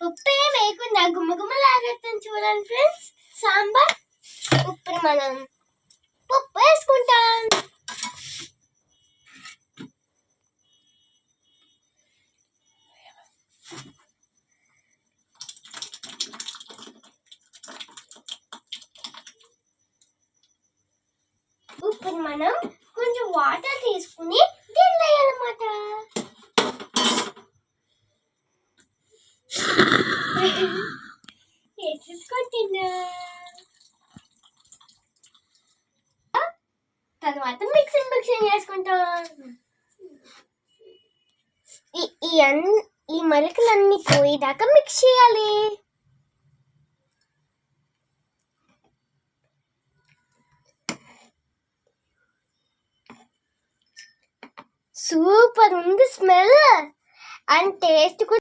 పప్పు ఏం వేయకుండా గుమ్మగుమ్మలాడుతుంది చూడండి ఫ్రెండ్స్ సాంబార్. ఇప్పుడు మనం పప్పు వేసుకుంటాం. ఇప్పుడు మనం కొంచెం వాటర్ తీసుకుని దీనిలో వేయాలన్నమాట. వేసేసుకుంటున్నా. తర్వాత మిక్సింగ్ చేసుకుంటాం. ఈ మరకలన్నీ పోయేదాకా మిక్స్ చేయాలి. సూపర్ ఉంది స్మెల్ అండ్ టేస్ట్ కూడా.